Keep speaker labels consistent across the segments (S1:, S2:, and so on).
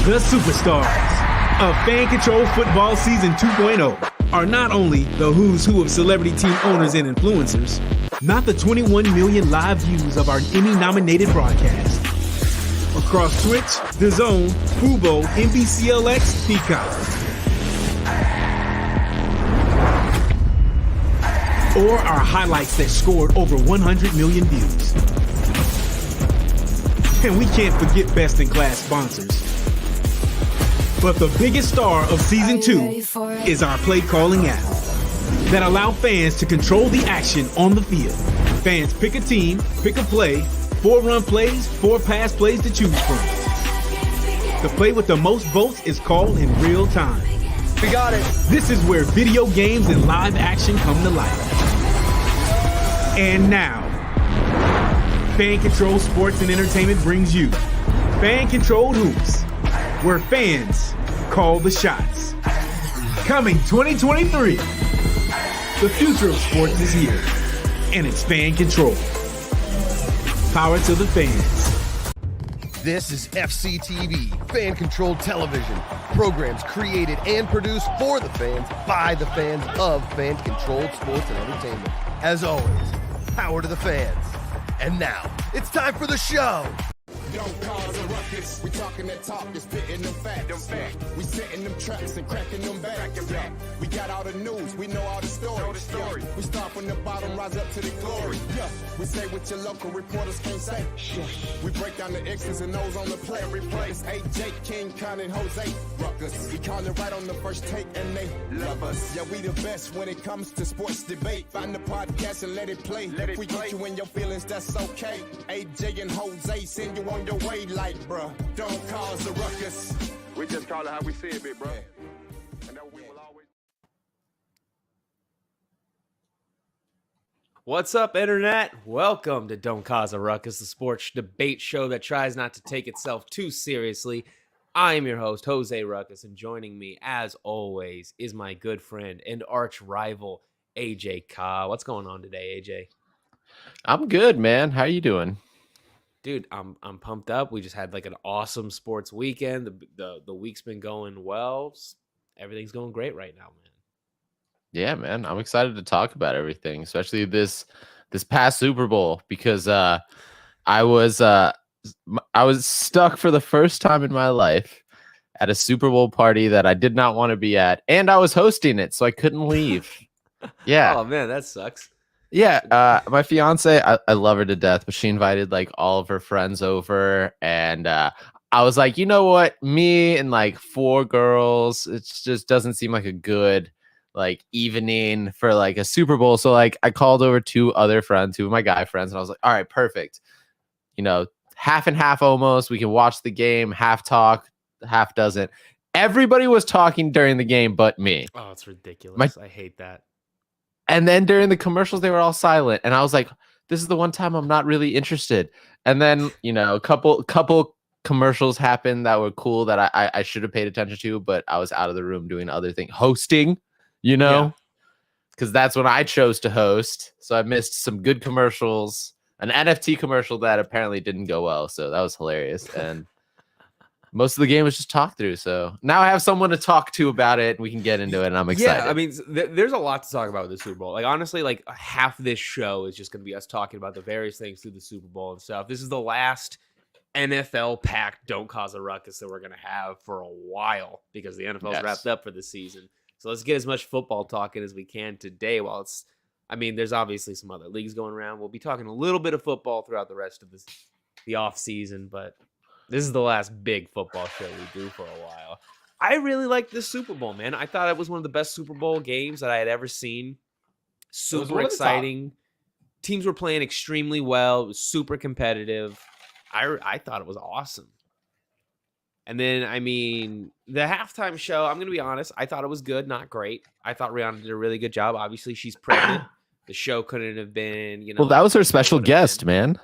S1: The superstars of Fan Control Football Season 2.0 are not only the who's who of celebrity team owners and influencers, not the 21 million live views of our Emmy-nominated broadcast. Across Twitch, DAZN, Fubo, NBCLX, Peacock. Or our highlights that scored over 100 million views. And we can't forget best-in-class sponsors. But the biggest star of Season 2 is our play calling app that allow fans to control the action on the field. Fans pick a team, pick a play, 4 run plays, 4 pass plays to choose from. The play with the most votes is called in real time.
S2: We got it.
S1: This is where video games and live action come to life. And now, Fan Control Sports and Entertainment brings you Fan Controlled Hoops, where fans call the shots. Coming 2023, the future of sports is here, and it's Fan Control. Power to the fans.
S2: This is FCTV, Fan Controlled Television. Programs created and produced for the fans, by the fans of Fan Controlled Sports and Entertainment. As always, power to the fans. And now, it's time for the show.
S3: Don't cause a ruckus. We talking that talk, just spitting them facts. We setting them traps and cracking them bags. We got all the news, we know all the stories. We start from the bottom, rise up to the glory. We say what your local reporters can't say. We break down the X's and O's on the play. It's AJ, King, Con, and Jose. Ruckus. We call it right on the first take, and they love us. Yeah, we the best when it comes to sports debate. Find the podcast and let it play. If we get you in your feelings, that's okay. AJ and Jose send you on your way like, bruh, don't cause a ruckus.
S4: We just call it how we see it, big bro. And that we will always.
S5: What's up, Internet? Welcome to Don't Khahs a Ruckus, the sports debate show that tries not to take itself too seriously. I am your host, Jose Ruckus, and joining me, as always, is my good friend and arch rival, AJ Khah. What's going on today, AJ?
S6: I'm good, man. How you doing?
S5: Dude, I'm pumped up. We just had like an awesome sports weekend. The week's been going well. Everything's going great right now, man.
S6: Yeah, man. I'm excited to talk about everything, especially this past Super Bowl, because I was stuck for the first time in my life at a Super Bowl party that I did not want to be at, and I was hosting it, so I couldn't leave. Yeah.
S5: Oh man, that sucks.
S6: Yeah, my fiance, I love her to death, but she invited like all of her friends over, and I was like, you know what, me and like 4 girls, it just doesn't seem like a good like evening for like a Super Bowl. So like I called over 2 other friends, 2 of my guy friends, and I was like, all right, perfect. You know, half and half almost. We can watch the game, half talk, half doesn't. Everybody was talking during the game but me.
S5: Oh, it's ridiculous. I hate that.
S6: And then during the commercials, they were all silent. And I was like, this is the one time I'm not really interested. And then, you know, a couple commercials happened that were cool that I should have paid attention to, but I was out of the room doing other things. Hosting, you know, because that's when I chose to host. So I missed some good commercials, an NFT commercial that apparently didn't go well. So that was hilarious. And most of the game was just talk through. So now I have someone to talk to about it. And we can get into it. And I'm excited.
S5: Yeah, I mean, there's a lot to talk about with the Super Bowl. Like, honestly, like half this show is just going to be us talking about the various things through the Super Bowl and stuff. This is the last NFL-packed Don't Khahs a Ruckus that we're going to have for a while because the NFL's wrapped up for the season. So let's get as much football talking as we can today while it's, I mean, there's obviously some other leagues going around. We'll be talking a little bit of football throughout the rest of the off season, but this is the last big football show we do for a while. I really like this Super Bowl, man. I thought it was one of the best Super Bowl games that I had ever seen. Super exciting. Teams were playing extremely well. It was super competitive. I thought it was awesome. And then, I mean, the halftime show, I'm going to be honest, I thought it was good, not great. I thought Rihanna did a really good job. Obviously, she's pregnant. The show couldn't have been, you know.
S6: Well, that was her special guest, man.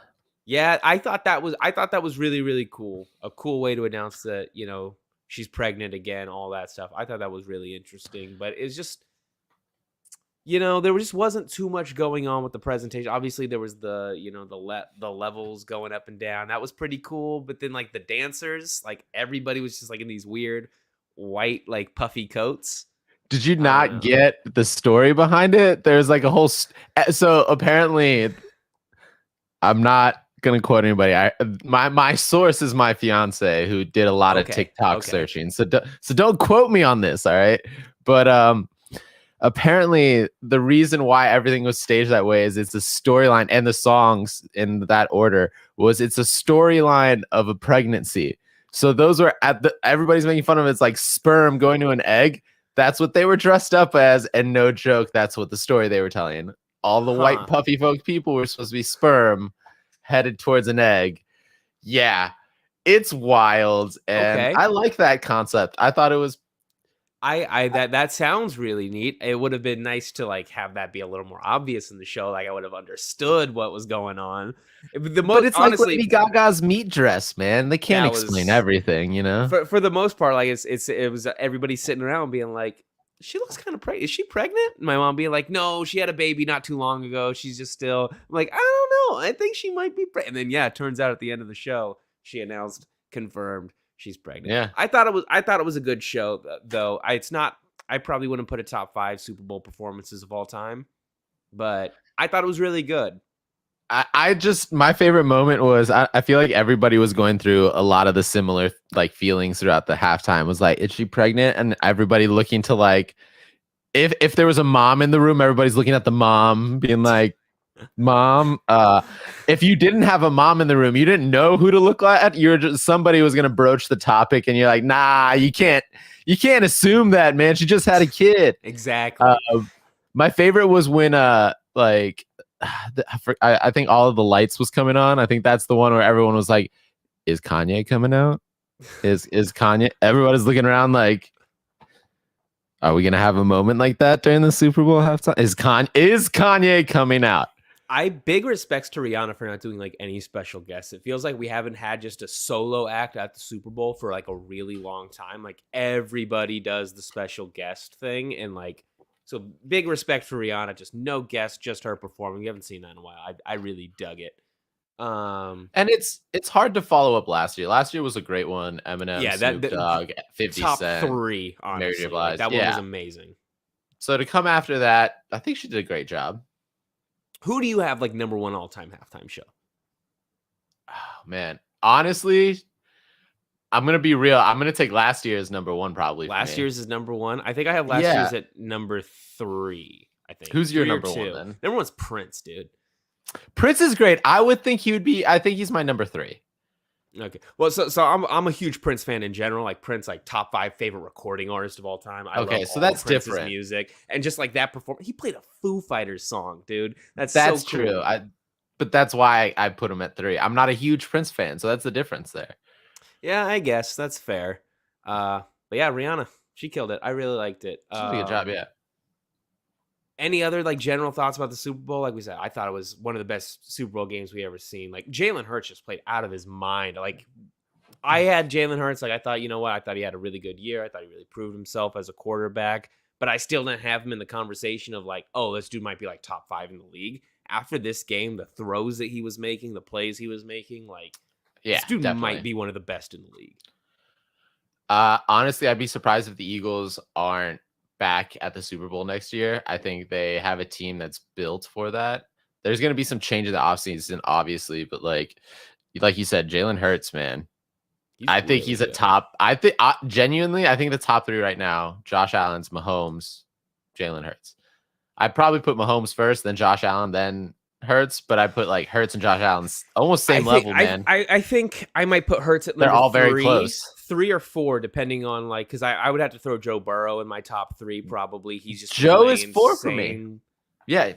S5: Yeah, I thought that was really, really cool. A cool way to announce that, you know, she's pregnant again, all that stuff. I thought that was really interesting. But it's just, there just wasn't too much going on with the presentation. Obviously, there was the the levels going up and down. That was pretty cool. But then like the dancers, like everybody was just like in these weird white like puffy coats.
S6: Did you not get the story behind it? There's like a whole. So apparently, I'm not gonna quote anybody. My source is my fiance who did a lot of TikTok searching. So don't quote me on this, all right? But apparently the reason why everything was staged that way is it's a storyline, and the songs in that order it's a storyline of a pregnancy. So those were everybody's making fun of it. It's like sperm going to an egg. That's what they were dressed up as, and no joke, that's what the story they were telling. All the white puffy folk people were supposed to be sperm headed towards an egg. Yeah, it's wild, and I like that concept. I thought it was.
S5: That sounds really neat. It would have been nice to like have that be a little more obvious in the show. Like I would have understood what was going on.
S6: But it's honestly, like Lady Gaga's meat dress, man. They can't explain everything,
S5: For the most part, like it was everybody sitting around being like, she looks kind of pregnant. Is she pregnant? My mom being like, no, she had a baby not too long ago. She's just still. I'm like, I don't know. I think she might be pregnant. And then it turns out at the end of the show, she announced, confirmed, she's pregnant.
S6: Yeah.
S5: I thought it was a good show though. I probably wouldn't put it top 5 Super Bowl performances of all time, but I thought it was really good.
S6: My favorite moment was I feel like everybody was going through a lot of the similar like feelings throughout the halftime. Was like, is she pregnant? And everybody looking to like, if there was a mom in the room, everybody's looking at the mom being like, mom. If you didn't have a mom in the room, you didn't know who to look at. Somebody was gonna broach the topic, and you're like, nah, you can't assume that, man. She just had a kid.
S5: Exactly.
S6: My favorite was when like I think all of the lights was coming on. I think that's the one where everyone was like, is Kanye coming out? Is Kanye? Everybody's looking around like, are we gonna have a moment like that during the Super Bowl halftime? Is Kanye coming out?
S5: Big respects to Rihanna for not doing like any special guests. It feels like we haven't had just a solo act at the Super Bowl for like a really long time. Like everybody does the special guest thing, and like, so big respect for Rihanna. Just no guest, just her performing. We haven't seen that in a while. I really dug it.
S6: And it's hard to follow up last year. Last year was a great one. Eminem, Snoop Dogg, 50
S5: top
S6: Cent,
S5: 3, honestly. Like, that one was amazing.
S6: So to come after that, I think she did a great job.
S5: Who do you have like number 1 all-time halftime show?
S6: Oh man, honestly, I'm gonna be real. I'm gonna take last year's number 1 probably.
S5: Last year's is number 1. I think I have last year's at number 3. I think.
S6: Who's your number 1 then?
S5: Number 1's Prince, dude.
S6: Prince is great. I would think he would be. I think he's my number 3.
S5: Okay. Well, so I'm a huge Prince fan in general. Like Prince, like top 5 favorite recording artist of all time. I love
S6: so that's
S5: Prince's
S6: different.
S5: Music, and just like that performance, he played a Foo Fighters song, dude. That's
S6: so
S5: cool.
S6: True. But that's why I put him at 3. I'm not a huge Prince fan, so that's the difference there.
S5: Yeah, I guess that's fair. But yeah, Rihanna, she killed it. I really liked it.
S6: She did a good job. Yeah.
S5: Any other like general thoughts about the Super Bowl? Like we said, I thought it was one of the best Super Bowl games we ever seen. Like Jalen Hurts just played out of his mind. Like I had Jalen Hurts. Like I thought, you know what? I thought he had a really good year. I thought he really proved himself as a quarterback. But I still didn't have him in the conversation of like, oh, this dude might be like top 5 in the league. After this game, the throws that he was making, the plays he was making, like, this dude might be one of the best in the league.
S6: Honestly, I'd be surprised if the Eagles aren't back at the Super Bowl next year. I think they have a team that's built for that. There's going to be some change in the offseason, obviously, but like you said, Jalen Hurts, man. I think he's a top. I think genuinely, I think the top 3 right now: Josh Allen's, Mahomes, Jalen Hurts. I'd probably put Mahomes first, then Josh Allen, then Hurts, but I put like Hurts and Josh Allen almost same level, man.
S5: I think I might put Hurts at number 3.
S6: They're all very close.
S5: 3 or 4, depending on like, because I would have to throw Joe Burrow in my top 3 probably. He's just
S6: Joe is 4 for me. Yeah,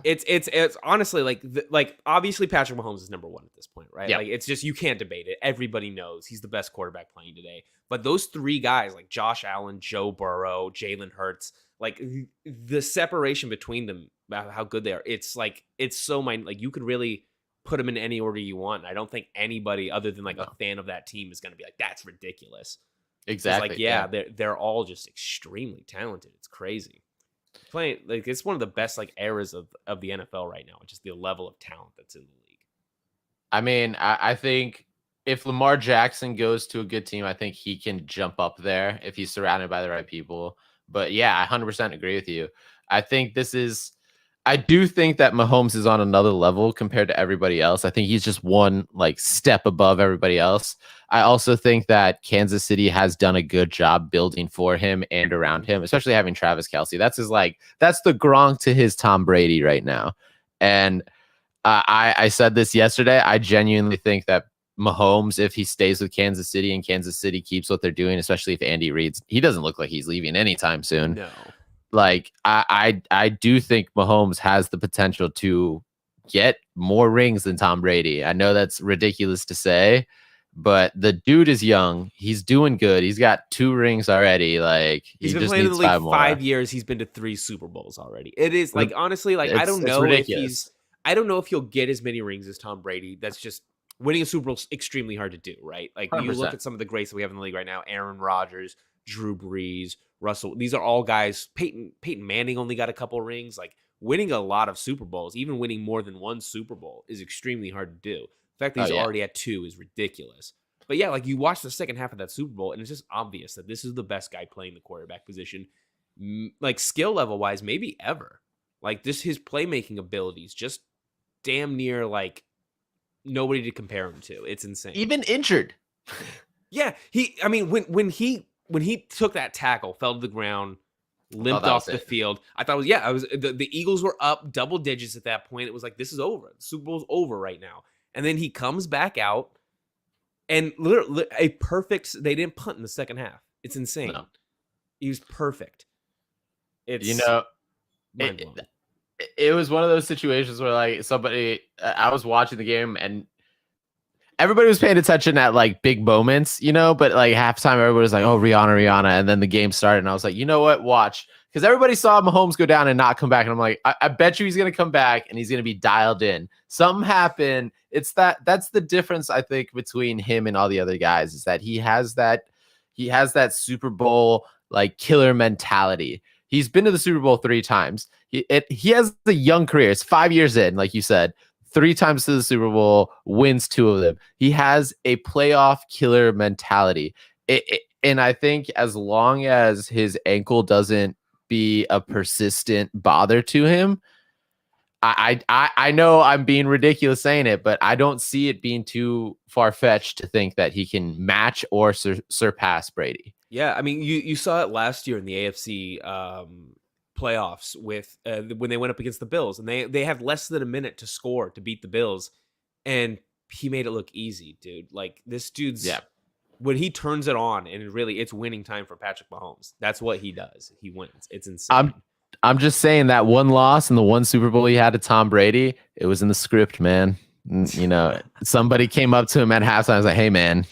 S5: it's honestly like obviously Patrick Mahomes is number 1 at this point, right?
S6: Yep.
S5: Like it's just you can't debate it. Everybody knows he's the best quarterback playing today. But those 3 guys like Josh Allen, Joe Burrow, Jalen Hurts, like the separation between them, how good they are, it's like it's so like you could really put them in any order you want. And I don't think anybody other than like a fan of that team is going to be like, that's ridiculous.
S6: Exactly.
S5: Like they're all just extremely talented. It's crazy. Playing like it's one of the best like eras of the NFL right now. Just the level of talent that's in the league.
S6: I mean, I think if Lamar Jackson goes to a good team, I think he can jump up there if he's surrounded by the right people. But yeah, I 100% agree with you. I think I do think that Mahomes is on another level compared to everybody else. I think he's just one like step above everybody else. I also think that Kansas City has done a good job building for him and around him, especially having Travis Kelce. That's the Gronk to his Tom Brady right now. And I said this yesterday. I genuinely think that Mahomes, if he stays with Kansas City and Kansas City keeps what they're doing, especially if Andy Reid's, he doesn't look like he's leaving anytime soon.
S5: No.
S6: Like I do think Mahomes has the potential to get more rings than Tom Brady. I know that's ridiculous to say, but the dude is young. He's doing good. He's got 2 rings already. Like
S5: he's been
S6: just
S5: playing in the
S6: needs
S5: league
S6: 5
S5: 5 years. He's been to 3 Super Bowls already. It is like honestly, like I don't know if he'll get as many rings as Tom Brady. That's just winning a Super Bowl is extremely hard to do, right? Like when you look
S6: 100%.
S5: at some of the greats that we have in the league right now, Aaron Rodgers, Drew Brees, Russell. These are all guys. Peyton Manning only got a couple rings. Like winning a lot of Super Bowls, even winning more than 1 Super Bowl is extremely hard to do. The fact that he's already at 2 is ridiculous. But yeah, like you watch the second half of that Super Bowl, and it's just obvious that this is the best guy playing the quarterback position, like skill level wise, maybe ever. Like this, his playmaking abilities, just damn near like nobody to compare him to. It's insane.
S6: Even injured.
S5: Yeah, I mean, when he took that tackle, fell to the ground, limped off the field, I thought the Eagles were up double digits at that point. It was like, this is over. The Super Bowl's over right now. And then he comes back out and literally they didn't punt in the second half. It's insane. No. He was perfect. It's
S6: it was one of those situations where like I was watching the game and everybody was paying attention at like big moments, but like halftime, everybody was like, oh, Rihanna. And then the game started and I was like, you know what? Watch. Because everybody saw Mahomes go down and not come back. And I'm like, I bet you he's going to come back and he's going to be dialed in. Something happened. That's the difference, I think, between him and all the other guys is that he has that Super Bowl like killer mentality. He's been to the Super Bowl 3 times. He has a young career. It's 5 years in, like you said. 3 times to the Super Bowl, wins 2 of them. He has a playoff killer mentality. And I think as long as his ankle doesn't be a persistent bother to him, I know I'm being ridiculous saying it, but I don't see it being too far-fetched to think that he can match or surpass Brady.
S5: Yeah, I mean, you saw it last year in the AFC playoffs with when they went up against the Bills, and they had less than a minute to score to beat the Bills, and he made it look easy, dude. Like this dude's when he turns it on, and it's winning time for Patrick Mahomes. That's what he does. He wins. It's insane.
S6: I'm just saying that one loss and the 1 Super Bowl he had to Tom Brady, it was in the script, man. Somebody came up to him at halftime and was like, hey, man,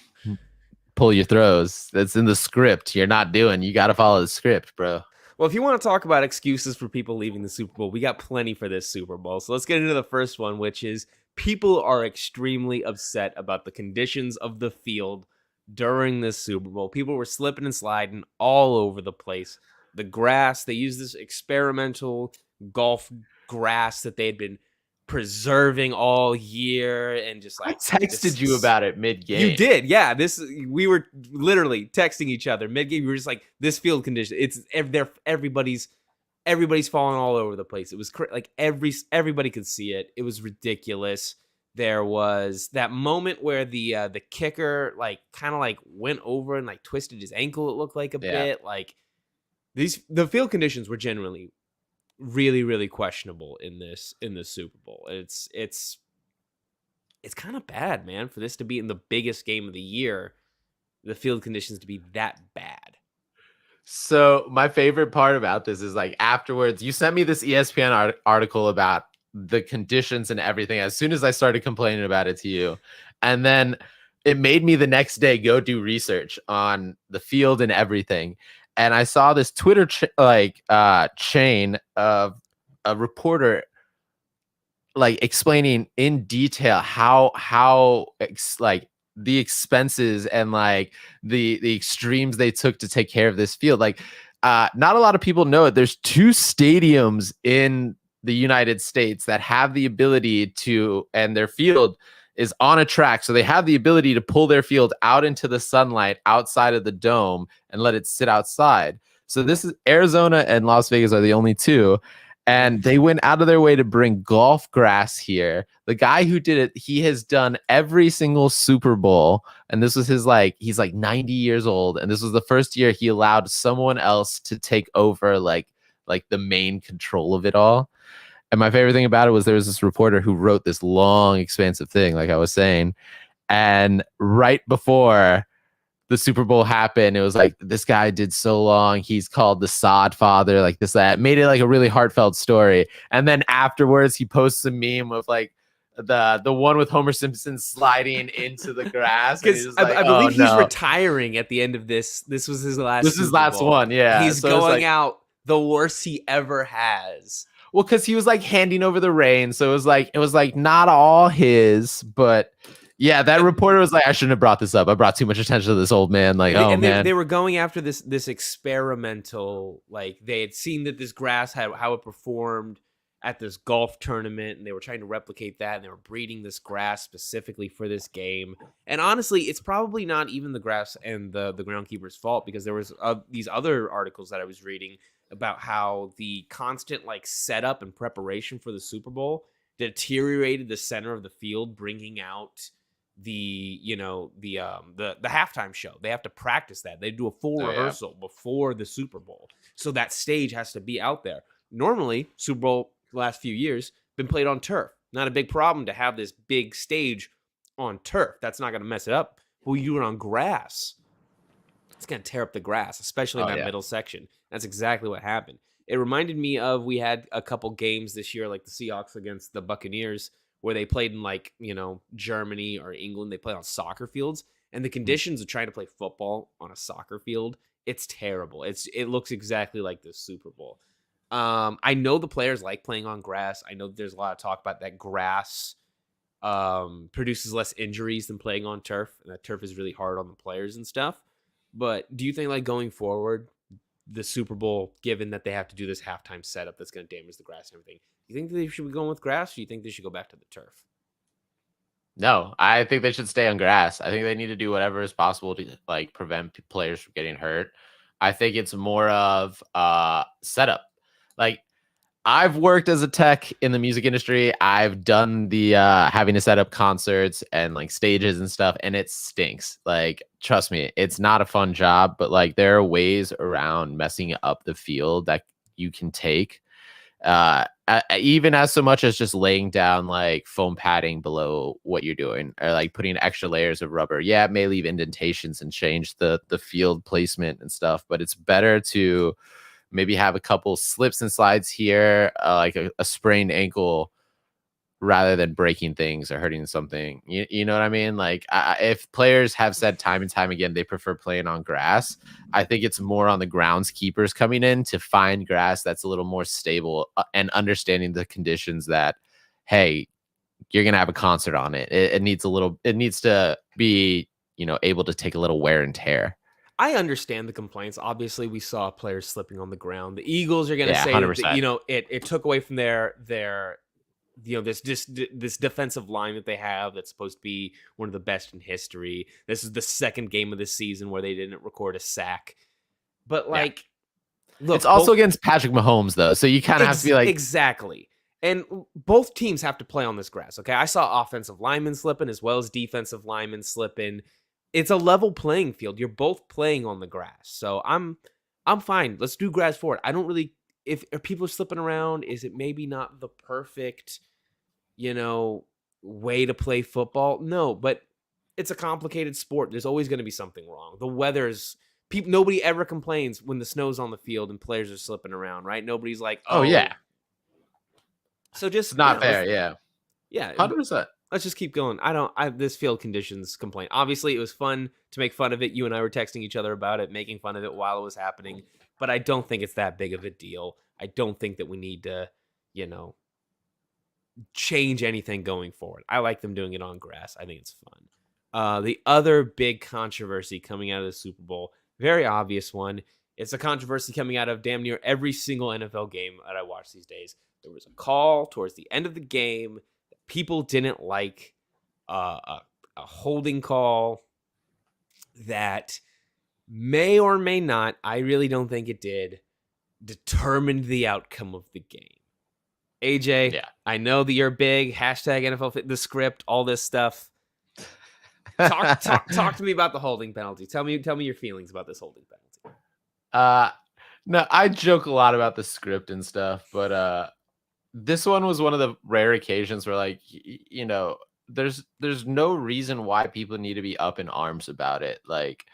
S6: pull your throws. That's in the script. You got to follow the script, bro.
S5: Well, if you want to talk about excuses for people leaving the Super Bowl, we got plenty for this Super Bowl. So let's get into the first one, which is people are extremely upset about the conditions of the field during this Super Bowl. People were slipping and sliding all over the place. The grass, they used this experimental golf grass that they had been preserving all year, and just like
S6: I texted you about it mid-game.
S5: You did, yeah. We were literally texting each other mid-game. We were just like, this field condition, everybody's falling all over the place. It was like everybody could see it. It was ridiculous. There was that moment where the kicker like kind of like went over and like twisted his ankle. It looked like a bit like the field conditions were generally really, really questionable in this Super Bowl. It's kind of bad, man, for this to be in the biggest game of the year, the field conditions to be that bad.
S6: So my favorite part about this is like afterwards, you sent me this ESPN article about the conditions and everything as soon as I started complaining about it to you. And then it made me the next day go do research on the field and everything. And I saw this Twitter chain of a reporter like explaining in detail how the expenses and like the extremes they took to take care of this field. Like not a lot of people know it. There's 2 stadiums in the United States that have the ability to, and their field is on a track. So they have the ability to pull their field out into the sunlight outside of the dome and let it sit outside. So this is Arizona and Las Vegas are the only 2. And they went out of their way to bring golf grass here. The guy who did it, he has done every single Super Bowl. And this was his, he's 90 years old. And this was the first year he allowed someone else to take over like the main control of it all. And my favorite thing about it was there was this reporter who wrote this long, expansive thing, like I was saying. And right before the Super Bowl happened, it was like, this guy did so long. He's called the sod father, like this, that. Made it like a really heartfelt story. And then afterwards, he posts a meme of like the one with Homer Simpson sliding into the grass.
S5: Because I believe he's retiring at the end of this. This was his last.
S6: This is his last one, yeah.
S5: He's so going out the worst he ever has.
S6: Well, because he was like handing over the reins, so it was like not all his, but yeah, that reporter was like, I shouldn't have brought this up. I brought too much attention to this old man. Like, man,
S5: they were going after this experimental. Like they had seen that this grass had how it performed at this golf tournament, and they were trying to replicate that. And they were breeding this grass specifically for this game. And honestly, it's probably not even the grass and the groundkeeper's fault, because there was these other articles that I was reading about how the constant like setup and preparation for the Super Bowl deteriorated the center of the field, bringing out the halftime show. They have to practice that. They do a full rehearsal before the Super Bowl, so that stage has to be out there. Normally, Super Bowl the last few years been played on turf. Not a big problem to have this big stage on turf. That's not going to mess it up. But when you do it on grass, it's going to tear up the grass, especially in that middle section. That's exactly what happened. It reminded me of, we had a couple games this year, like the Seahawks against the Buccaneers, where they played in Germany or England. They played on soccer fields, and the conditions of trying to play football on a soccer field, it's terrible. It looks exactly like the Super Bowl. I know the players like playing on grass. I know there's a lot of talk about that grass produces less injuries than playing on turf, and that turf is really hard on the players and stuff. But do you think, like, going forward, the Super Bowl, given that they have to do this halftime setup that's going to damage the grass and everything, do you think they should be going with grass, or do you think they should go back to the turf?
S6: No, I think they should stay on grass. I think they need to do whatever is possible to like prevent players from getting hurt. I think it's more of setup. Like, I've worked as a tech in the music industry. I've done the having to set up concerts and like stages and stuff, and it stinks. Like, trust me, it's not a fun job, but like there are ways around messing up the field that you can take. Even as so much as just laying down like foam padding below what you're doing, or like putting extra layers of rubber. Yeah, it may leave indentations and change the field placement and stuff, but it's better to maybe have a couple slips and slides here, like a sprained ankle, rather than breaking things or hurting something. You know what I mean? Like, if players have said time and time again they prefer playing on grass, I think it's more on the groundskeepers coming in to find grass that's a little more stable and understanding the conditions that, hey, you're gonna have a concert on it. It needs to be, able to take a little wear and tear.
S5: I understand the complaints. Obviously, we saw players slipping on the ground. The Eagles are going to say
S6: 100%.
S5: that, it took away from their this defensive line that they have that's supposed to be one of the best in history. This is the second game of the season where they didn't record a sack. But look,
S6: it's also against Patrick Mahomes though, so you kind of have to be like,
S5: exactly. And both teams have to play on this grass. Okay, I saw offensive linemen slipping as well as defensive linemen slipping. It's a level playing field. You're both playing on the grass. So I'm fine. Let's do grass forward. I don't really, if people are slipping around, is it maybe not the perfect, way to play football? No, but it's a complicated sport. There's always going to be something wrong. The weather's, nobody ever complains when the snow's on the field and players are slipping around, right? Nobody's like,
S6: oh yeah.
S5: So just
S6: it's not fair. Yeah. 100%.
S5: Let's just keep going. This field conditions complaint. Obviously, it was fun to make fun of it. You and I were texting each other about it, making fun of it while it was happening. But I don't think it's that big of a deal. I don't think that we need to, change anything going forward. I like them doing it on grass. I think it's fun. The other big controversy coming out of the Super Bowl, very obvious one, It's a controversy coming out of damn near every single NFL game that I watch these days. There was a call towards the end of the game that people didn't like, a holding call that may or may not, I really don't think it did, determined the outcome of the game. AJ,
S6: Yeah.
S5: I know that you're big, hashtag NFL Fit, the script, all this stuff. Talk to me about the holding penalty. Tell me your feelings about this holding penalty.
S6: No, I joke a lot about the script and stuff, but this one was one of the rare occasions where, like, you know, there's no reason why people need to be up in arms about it. Like,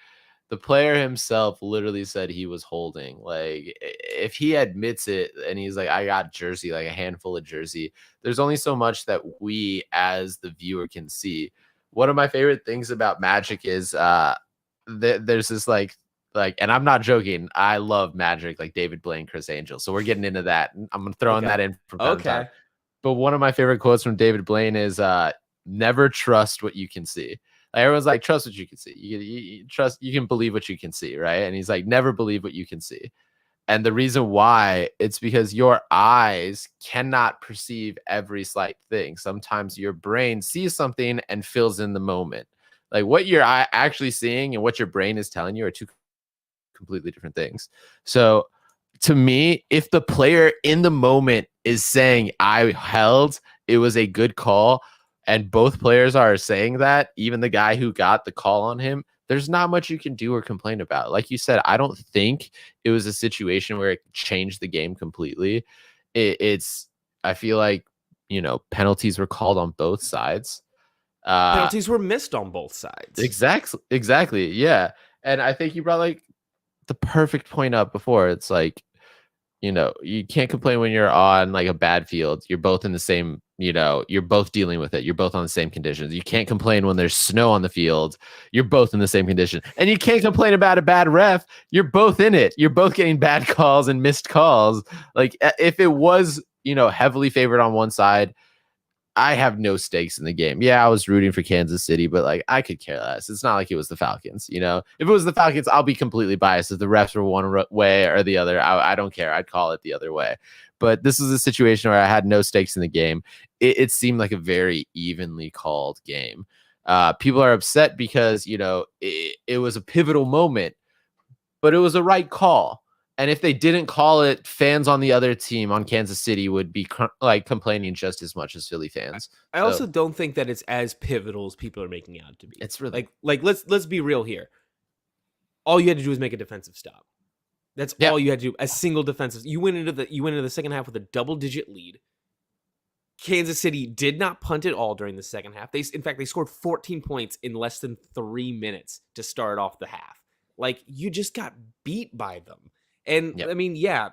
S6: the player himself literally said he was holding. Like, if he admits it and he's like, I got jersey, like a handful of jersey, there's only so much that we as the viewer can see. One of my favorite things about Magic is there's this like, and I'm not joking, I love Magic, like David Blaine, Chris Angel. So we're getting into that. I'm throwing that in from time to time. But one of my favorite quotes from David Blaine is never trust what you can see. Like, everyone's like, trust what you can see. You trust, you can believe what you can see, right? And he's like, never believe what you can see. And the reason why, it's because your eyes cannot perceive every slight thing. Sometimes your brain sees something and fills in the moment. Like, what your eye actually seeing and what your brain is telling you are two completely different things. So to me, if the player in the moment is saying, I held, it was a good call, and both players are saying that, even the guy who got the call on him, there's not much you can do or complain about. Like you said, I don't think it was a situation where it changed the game completely. I feel like, you know, penalties were called on both sides.
S5: Penalties were missed on both sides.
S6: Exactly. Yeah. And I think you brought like the perfect point up before. It's like, you know, you can't complain when you're on like a bad field. You're both in the same, you know, you're both dealing with it. You're both on the same conditions. You can't complain when there's snow on the field. You're both in the same condition. And you can't complain about a bad ref. You're both in it. You're both getting bad calls and missed calls. Like, if it was, you know, heavily favored on one side, I have no stakes in the game. Yeah, I was rooting for Kansas City, but like, I could care less. It's not like it was the Falcons, you know? If it was the Falcons, I'll be completely biased. If the refs were one way or the other, I don't care. I'd call it the other way. But this is a situation where I had no stakes in the game. It seemed like a very evenly called game. People are upset because, you know, it was a pivotal moment, but it was a right call. And if they didn't call it, fans on the other team, on Kansas City, would be like complaining just as much as Philly fans.
S5: I also don't think that it's as pivotal as people are making out to be.
S6: It's really
S5: like let's be real here. All you had to do was make a defensive stop. That's all you had to do. A single defensive. You went into the second half with a double-digit lead. Kansas City did not punt at all during the second half. In fact, they scored 14 points in less than 3 minutes to start off the half. Like, you just got beat by them. And I mean, yeah,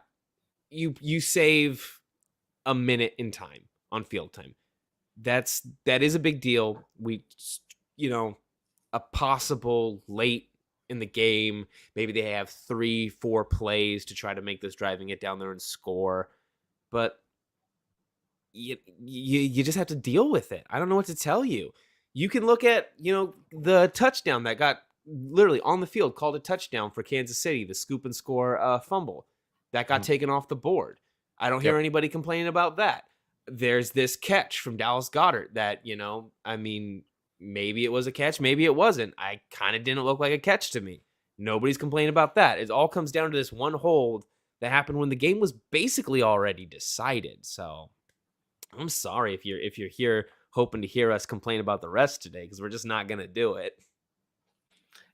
S5: you save a minute in time on field time. That is a big deal. You know, a possible late in the game, maybe they have 3-4 plays to try to make this drive and get down there and score, but you just have to deal with it. I don't know what to tell you. You can look at, you know, the touchdown that got literally on the field called a touchdown for Kansas City, the scoop and score fumble that got taken off the board. I don't hear anybody complaining about that. There's this catch from Dallas Goedert that, you know, I mean, maybe it was a catch, maybe it wasn't. I kind of didn't look like a catch to me. Nobody's complaining about that. It all comes down to this one hold that happened when the game was basically already decided. So I'm sorry if you're here hoping to hear us complain about the rest today, because we're just not gonna do it.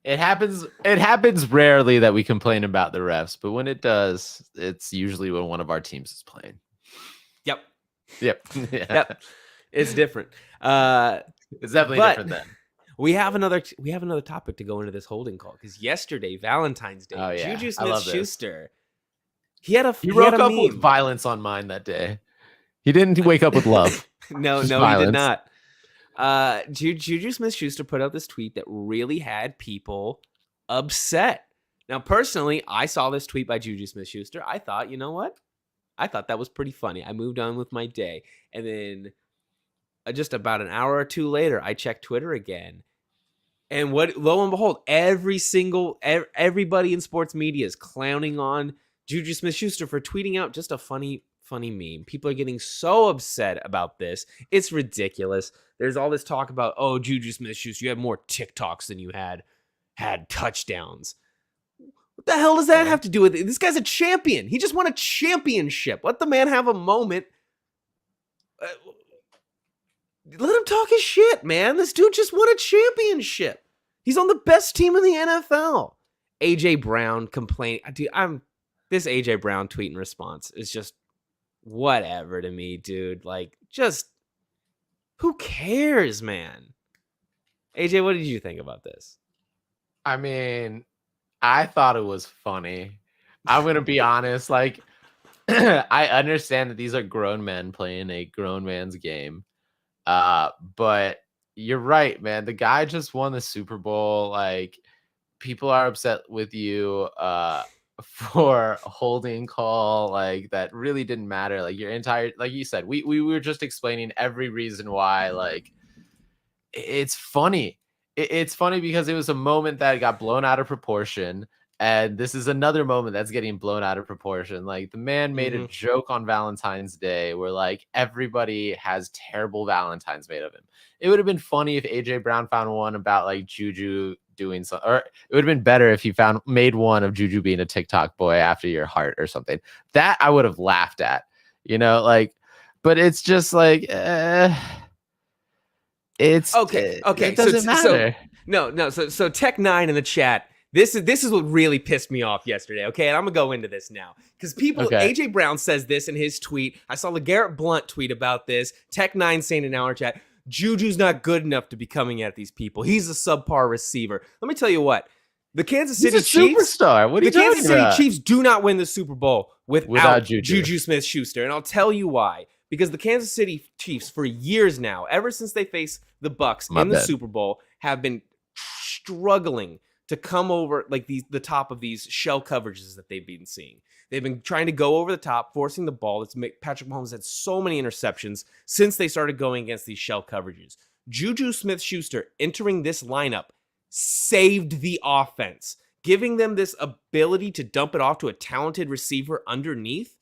S6: It happens rarely that we complain about the refs, but when it does, it's usually when one of our teams is playing.
S5: Yep.
S6: Yep.
S5: It's different.
S6: It's definitely different then.
S5: We have another topic to go into this holding call, because yesterday, Valentine's Day, JuJu Smith-Schuster, he woke up with
S6: violence on mine that day. He didn't wake up with love.
S5: No, he did not. JuJu Smith-Schuster put out this tweet that really had people upset. Now, personally, I saw this tweet by JuJu Smith-Schuster. I thought, you know what? I thought that was pretty funny. I moved on with my day. And then just about an hour or two later, I checked Twitter again. And what, lo and behold, everybody in sports media is clowning on JuJu Smith-Schuster for tweeting out just a funny meme. People are getting so upset about this. It's ridiculous. There's all this talk about, oh, JuJu Smith-Schuster, you have more TikToks than you had touchdowns. What the hell does that have to do with it? This guy's a champion. He just won a championship. Let the man have a moment. Let him talk his shit, man. This dude just won a championship. He's on the best team in the NFL. AJ Brown complaining. Dude, this AJ Brown tweet in response is just whatever to me, dude. Like, just who cares, man? AJ, what did you think about this?
S6: I mean, I thought it was funny. I'm gonna be honest. Like, I understand that these are grown men playing a grown man's game. But you're right, man. The guy just won the Super Bowl. Like, people are upset with you for a holding call like that really didn't matter. Like, your entire, like you said, we were just explaining every reason why. Like, it's funny. It's funny because it was a moment that got blown out of proportion. And this is another moment that's getting blown out of proportion. Like, the man made a joke on Valentine's Day where, like, everybody has terrible Valentines made of him. It would have been funny if AJ Brown found one about, like, JuJu doing something. Or it would have been better if he made one of JuJu being a TikTok boy after your heart or something. That I would have laughed at, you know, like, but it's just like, it's
S5: okay.
S6: It doesn't matter.
S5: So Tech9 in the chat. This is what really pissed me off yesterday, okay? And I'm going to go into this now. Because AJ Brown says this in his tweet. I saw LeGarrette Blunt tweet about this. Tech9 saying in our chat, JuJu's not good enough to be coming at these people. He's a subpar receiver. Let me tell you what. The Kansas City Chiefs...
S6: superstar. What are you talking about?
S5: The Kansas City Chiefs do not win the Super Bowl without JuJu Smith-Schuster. And I'll tell you why. Because the Kansas City Chiefs, for years now, ever since they faced the Bucks in the Super Bowl, have been struggling to come over like the top of these shell coverages that they've been seeing. They've been trying to go over the top, forcing the ball. Patrick Mahomes had so many interceptions since they started going against these shell coverages. JuJu Smith-Schuster entering this lineup saved the offense, giving them this ability to dump it off to a talented receiver underneath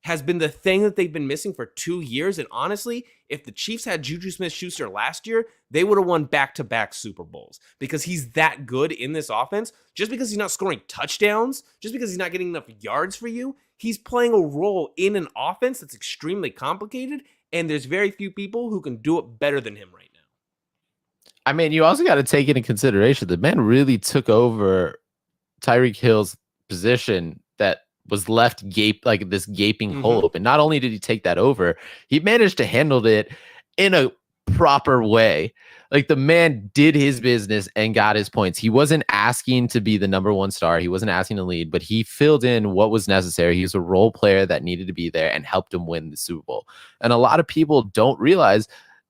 S5: has been the thing that they've been missing for 2 years. And honestly, if the Chiefs had JuJu Smith-Schuster last year, they would have won back-to-back Super Bowls because he's that good in this offense. Just because he's not scoring touchdowns, just because he's not getting enough yards for you, he's playing a role in an offense that's extremely complicated, and there's very few people who can do it better than him right now.
S6: I mean, you also got to take into consideration the man really took over Tyreek Hill's position that was left this gaping hole. And not only did he take that over, he managed to handle it in a proper way. Like, the man did his business and got his points. He wasn't asking to be the number one star. He wasn't asking to lead, but he filled in what was necessary. He was a role player that needed to be there and helped him win the Super Bowl. And a lot of people don't realize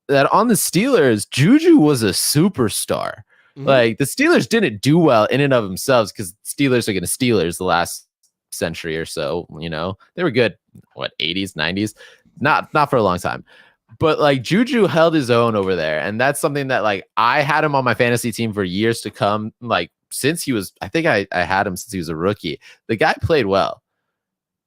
S6: that on the Steelers, JuJu was a superstar. Like, the Steelers didn't do well in and of themselves because Steelers are going to Steelers the last century or so, you know. They were good, 80s, 90s, not for a long time. But like, JuJu held his own over there, and that's something that, like, I had him on my fantasy team for years to come. Like, since he was, I think I had him since he was a rookie. The guy played well.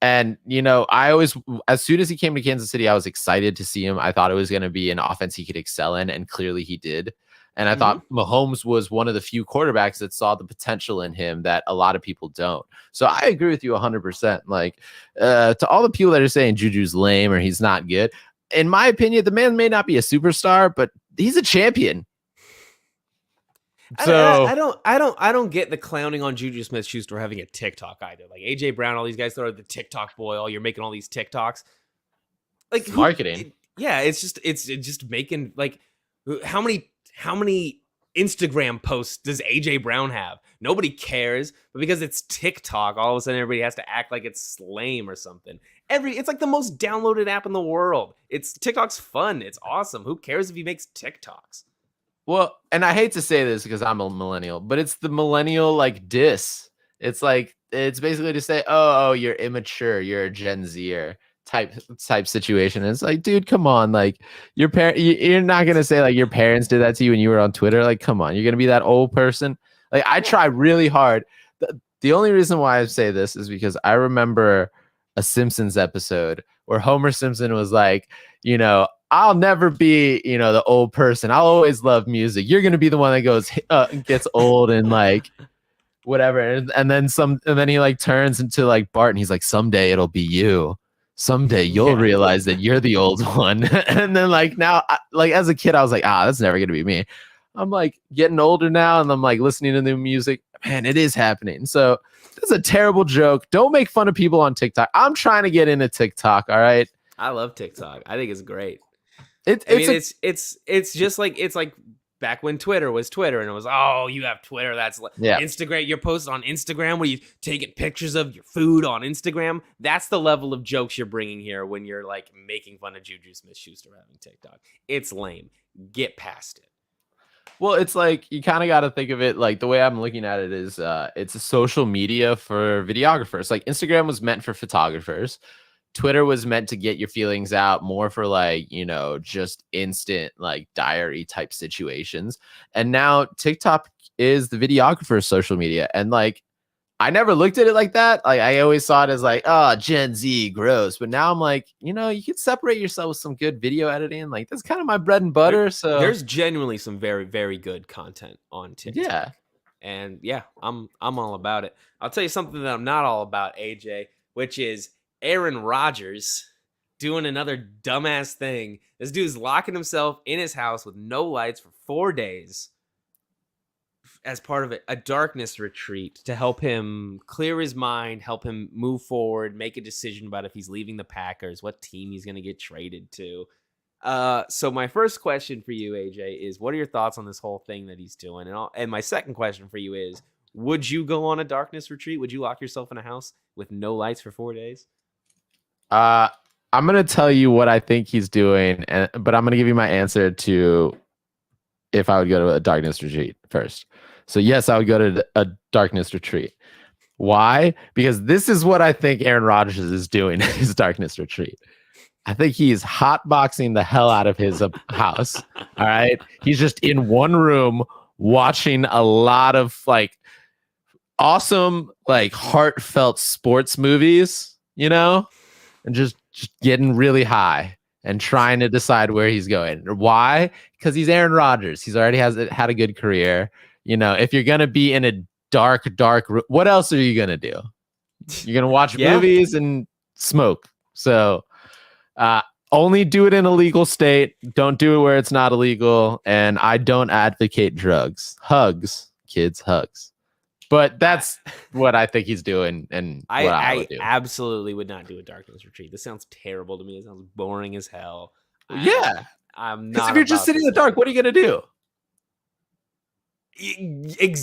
S6: And, you know, as soon as he came to Kansas City, I was excited to see him. I thought it was going to be an offense he could excel in, and clearly he did. And I thought Mahomes was one of the few quarterbacks that saw the potential in him that a lot of people don't. So I agree with you 100%. Like, to all the people that are saying JuJu's lame or he's not good, in my opinion, the man may not be a superstar, but he's a champion. So
S5: I don't get the clowning on JuJu Smith-Schuster having a TikTok either. Like, AJ Brown, all these guys that are the TikTok boy. Oh, you're making all these TikToks. Like,
S6: marketing.
S5: It's just making, like, how many Instagram posts does AJ Brown have? Nobody cares, but because it's TikTok, all of a sudden everybody has to act like it's lame or something. It's like the most downloaded app in the world. TikTok's fun. It's awesome. Who cares if he makes TikToks?
S6: Well, and I hate to say this because I'm a millennial, but it's the millennial like diss. It's like, it's basically to say, oh, you're immature, you're a Gen Zer type situation. And it's like, dude, come on. Like your parent, you're not gonna say like your parents did that to you when you were on Twitter. Like, come on, you're gonna be that old person. Like I try really hard. The only reason why I say this is because I remember a Simpsons episode where Homer Simpson was like, I'll never be, the old person. I'll always love music. You're gonna be the one that goes gets old and like whatever. And then he like turns into like Bart and he's like, someday it'll be you. Someday you'll realize that you're the old one. And then like now, like as a kid, I was like, that's never gonna be me. I'm like getting older now, and I'm like listening to new music. Man, it is happening. So this is a terrible joke. Don't make fun of people on TikTok. I'm trying to get into TikTok. All right.
S5: I love TikTok. I think it's great.
S6: It's
S5: just like it's like back when Twitter was Twitter, and it was you have Twitter. That's Instagram. You're posting on Instagram where you taking pictures of your food on Instagram. That's the level of jokes you're bringing here when you're like making fun of JuJu Smith-Schuster having TikTok. It's lame. Get past it.
S6: Well, it's like you kind of got to think of it like the way I'm looking at it is it's a social media for videographers. Like Instagram was meant for photographers. Twitter was meant to get your feelings out more for like, just instant like diary type situations. And now TikTok is the videographer's social media. And like, I never looked at it like that. Like I always saw it as like, Gen Z, gross. But now I'm like, you can separate yourself with some good video editing. Like that's kind of my bread and butter. So
S5: there's genuinely some very, very good content on TikTok.
S6: Yeah.
S5: And yeah, I'm all about it. I'll tell you something that I'm not all about, AJ, which is Aaron Rodgers doing another dumbass thing. This dude's locking himself in his house with no lights for 4 days as part of a darkness retreat to help him clear his mind, help him move forward, make a decision about if he's leaving the Packers, what team he's going to get traded to. So my first question for you, AJ, is what are your thoughts on this whole thing that he's doing? And my second question for you is, would you go on a darkness retreat? Would you lock yourself in a house with no lights for 4 days?
S6: I'm going to tell you what I think he's doing, but I'm going to give you my answer to if I would go to a darkness retreat first. So yes, I would go to a darkness retreat. Why? Because this is what I think Aaron Rodgers is doing in his darkness retreat. I think he's hotboxing the hell out of his house. All right. He's just in one room watching a lot of like awesome, like heartfelt sports movies, and just getting really high and trying to decide where he's going. Why? Because he's Aaron Rodgers. He's already had a good career. If you're going to be in a dark, what else are you going to do? You're going to watch movies and smoke. So only do it in a legal state. Don't do it where it's not illegal. And I don't advocate drugs. Hugs, kids, hugs. But that's what I think he's doing, and what I would do.
S5: Absolutely would not do a darkness retreat. This sounds terrible to me. It sounds boring as hell.
S6: Yeah.
S5: I'm not.
S6: Because if you're just sitting in the dark, what are you going to do?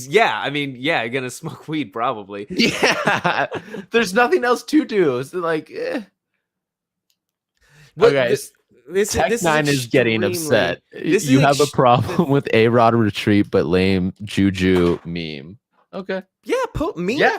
S5: Yeah, I mean, you're going to smoke weed probably.
S6: Yeah. There's nothing else to do. It's like, Okay. Tech9 is getting upset. You have a problem with A-Rod retreat, but lame JuJu meme. Okay.
S5: Yeah,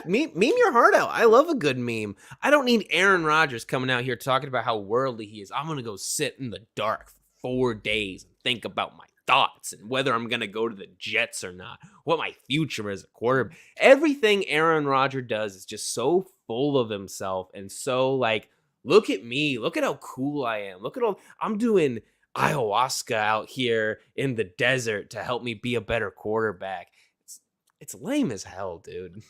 S5: meme your heart out. I love a good meme. I don't need Aaron Rodgers coming out here talking about how worldly he is. I'm going to go sit in the dark for 4 days and think about my thoughts and whether I'm going to go to the Jets or not, what my future as a quarterback. Everything Aaron Rodgers does is just so full of himself and so like, look at me. Look at how cool I am. Look at all I'm doing ayahuasca out here in the desert to help me be a better quarterback. It's lame as hell, dude.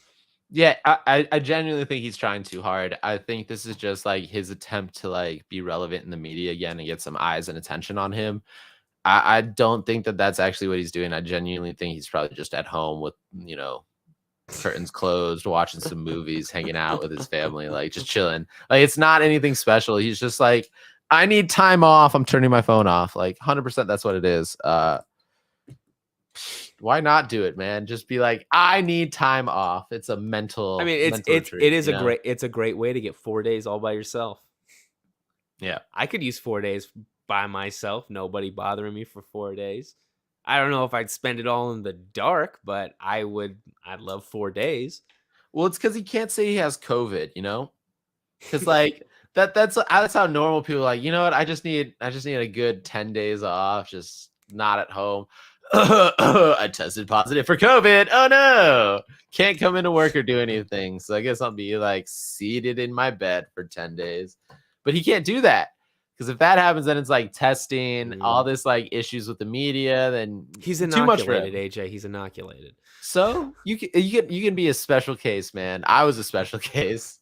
S6: Yeah, I genuinely think he's trying too hard. I think this is just like his attempt to like be relevant in the media again and get some eyes and attention on him. I don't think that that's actually what he's doing. I genuinely think he's probably just at home with, curtains closed, watching some movies, hanging out with his family, like just chilling. Like it's not anything special. He's just like, I need time off. I'm turning my phone off. Like 100% that's what it is. Why not do it, man? Just be like, I need time off. It's a mental.
S5: I mean, it's a great way to get 4 days all by yourself.
S6: Yeah,
S5: I could use 4 days by myself, nobody bothering me for 4 days. I don't know if I'd spend it all in the dark, but I'd love 4 days.
S6: Well, it's because he can't say he has COVID, Because like That's how normal people are like, you know what? I just need a good 10 days off, just not at home. I tested positive for COVID. Oh no. Can't come into work or do anything. So I guess I'll be like seated in my bed for 10 days. But he can't do that. Because if that happens, then it's like testing, all this like issues with the media, then
S5: He's
S6: too much for him.
S5: inoculated, AJ. He's inoculated.
S6: So you can be a special case, man. I was a special case.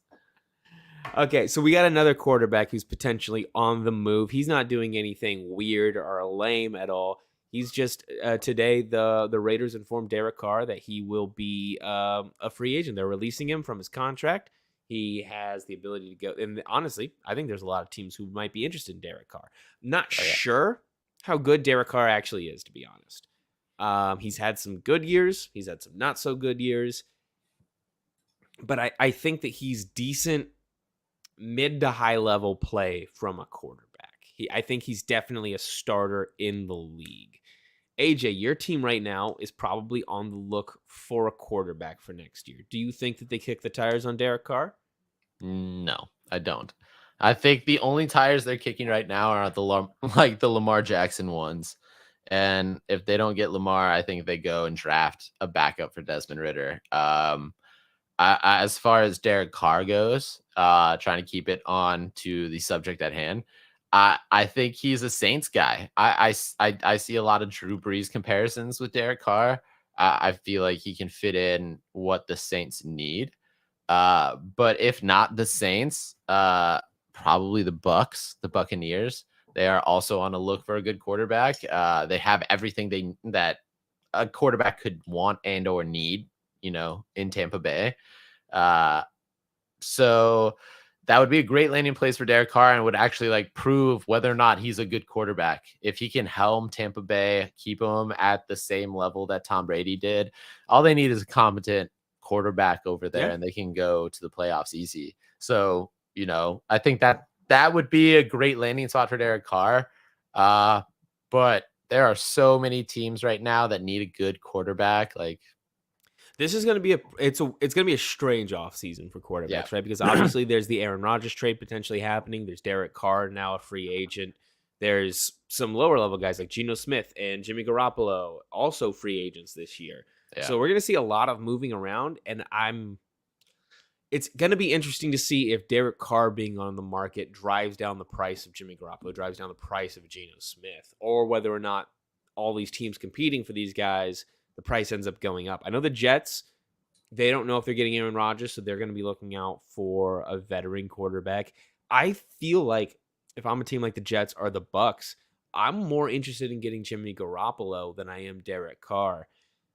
S5: Okay, so we got another quarterback who's potentially on the move. He's not doing anything weird or lame at all. He's just today the Raiders informed Derek Carr that he will be a free agent. They're releasing him from his contract. He has the ability to go. And honestly, I think there's a lot of teams who might be interested in Derek Carr. Not sure how good Derek Carr actually is, to be honest. He's had some good years. He's had some not so good years. But I think that he's decent mid to high level play from a quarterback. I think he's definitely a starter in the league. AJ, your team right now is probably on the look for a quarterback for next year. Do you think that they kick the tires on Derek Carr?
S6: No, I don't. I think the only tires they're kicking right now are the Lamar Jackson ones. And if they don't get Lamar, I think they go and draft a backup for Desmond Ridder. As far as Derek Carr goes, trying to keep it on to the subject at hand, I think he's a Saints guy. I see a lot of Drew Brees comparisons with Derek Carr. I feel like he can fit in what the Saints need. But if not the Saints, probably the Buccaneers. They are also on a look for a good quarterback. They have everything that a quarterback could want and or need, in Tampa Bay. So that would be a great landing place for Derek Carr and would actually prove whether or not he's a good quarterback. If he can helm Tampa Bay, keep them at the same level that Tom Brady did, all they need is a competent quarterback over there, and they can go to the playoffs easy. So, I think that would be a great landing spot for Derek Carr. But there are so many teams right now that need a good quarterback.
S5: This is going to be it's going to be a strange offseason for quarterbacks, right? Because obviously there's the Aaron Rodgers trade potentially happening. There's Derek Carr, now a free agent. There's some lower level guys like Geno Smith and Jimmy Garoppolo, also free agents this year. Yeah. So we're going to see a lot of moving around, and it's going to be interesting to see if Derek Carr being on the market drives down the price of Jimmy Garoppolo, drives down the price of Geno Smith, or whether or not all these teams competing for these guys, the price ends up going up. I know the Jets, they don't know if they're getting Aaron Rodgers, so they're going to be looking out for a veteran quarterback. I feel like if I'm a team like the Jets or the Bucks, I'm more interested in getting Jimmy Garoppolo than I am Derek Carr.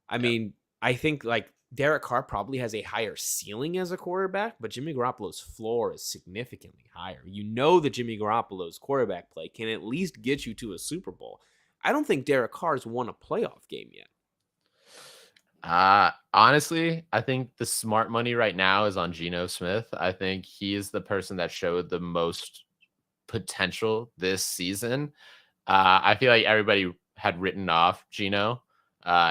S5: I mean, I think Derek Carr probably has a higher ceiling as a quarterback, but Jimmy Garoppolo's floor is significantly higher. That Jimmy Garoppolo's quarterback play can at least get you to a Super Bowl. I don't think Derek Carr's won a playoff game yet.
S6: Honestly, I think the smart money right now is on Geno Smith. I think he is the person that showed the most potential this season. I feel like everybody had written off Geno.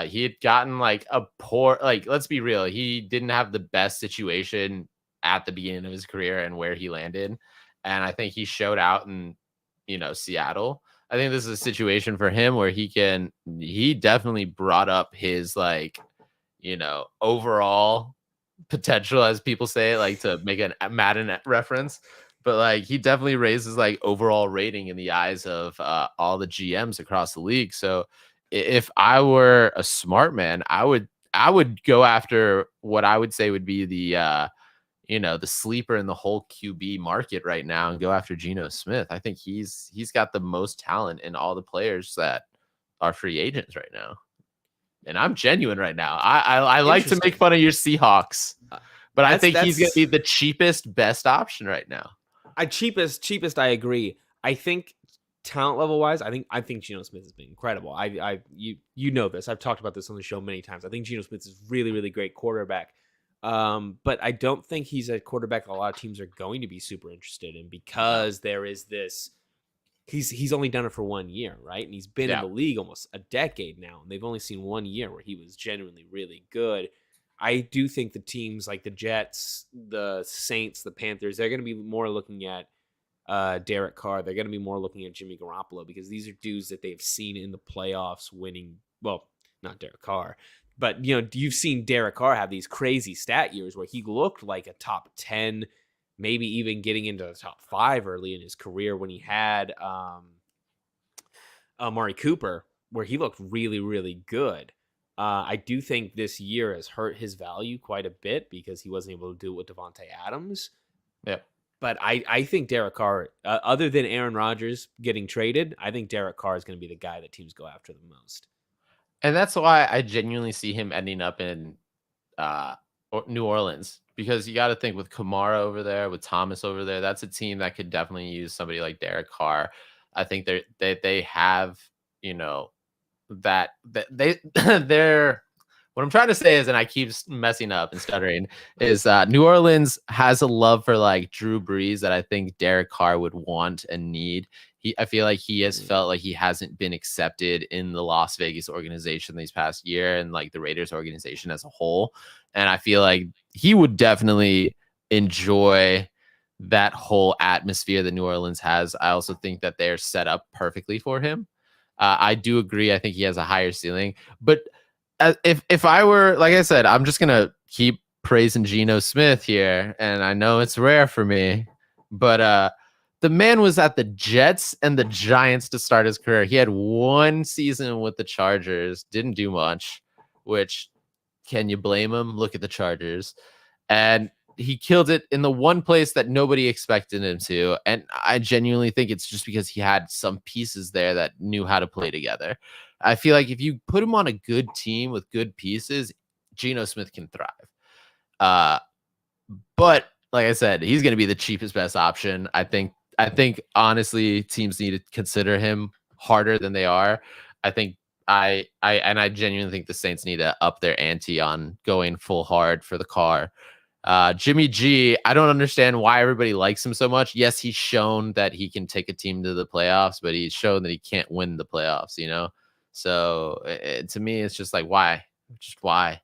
S6: He had gotten a poor, let's be real, he didn't have the best situation at the beginning of his career and where he landed. And I think he showed out in, Seattle. I think this is a situation for him where he definitely brought up his overall potential, as people say, to make a Madden reference. But he definitely raised his overall rating in the eyes of all the GMs across the league. So if I were a smart man, I would go after what I would say would be the the sleeper in the whole QB market right now and go after Geno Smith. I think he's got the most talent in all the players that are free agents right now. And I'm genuine right now. I like to make fun of your Seahawks, but I think he's going to be the cheapest, best option right now.
S5: Cheapest. I agree. I think talent level wise, I think Geno Smith has been incredible. You know this. I've talked about this on the show many times. I think Geno Smith is really, really great quarterback. But I don't think he's a quarterback a lot of teams are going to be super interested in because there is this. He's only done it for 1 year, right? And he's been in the league almost a decade now, and they've only seen 1 year where he was genuinely really good. I do think the teams like the Jets, the Saints, the Panthers, they're going to be more looking at Derek Carr. They're going to be more looking at Jimmy Garoppolo because these are dudes that they've seen in the playoffs winning. Well, not Derek Carr, but you've seen Derek Carr have these crazy stat years where he looked like a top 10, maybe even getting into the top 5 early in his career when he had Amari Cooper, where he looked really, really good. I do think this year has hurt his value quite a bit because he wasn't able to do it with Devontae Adams.
S6: Yep.
S5: But I think Derek Carr, other than Aaron Rodgers getting traded, I think Derek Carr is going to be the guy that teams go after the most.
S6: And that's why I genuinely see him ending up in New Orleans, because you got to think with Kamara over there, with Thomas over there, that's a team that could definitely use somebody like Derek Carr. I think they have, that they're what I'm trying to say is, and I keep messing up and stuttering, is New Orleans has a love for like Drew Brees that I think Derek Carr would want and need. I feel like he has felt like he hasn't been accepted in the Las Vegas organization these past year and like the Raiders organization as a whole. And I feel like he would definitely enjoy that whole atmosphere that New Orleans has. I also think that they're set up perfectly for him. I do agree. I think he has a higher ceiling, but if I were, like I said, I'm just gonna keep praising Geno Smith here, and I know it's rare for me, but the man was at the Jets and the Giants to start his career. He had one season with the Chargers, didn't do much, which can you blame him? Look at the Chargers, and he killed it in the one place that nobody expected him to. And I genuinely think it's just because he had some pieces there that knew how to play together. I feel like if you put him on a good team with good pieces, Geno Smith can thrive. But like I said, he's going to be the cheapest best option. I think honestly, teams need to consider him harder than they are. I think I genuinely think the Saints need to up their ante on going full hard for the Carr. Jimmy G, I don't understand why everybody likes him so much. Yes, he's shown that he can take a team to the playoffs, but he's shown that he can't win the playoffs, So to me, it's just like, why? Just why?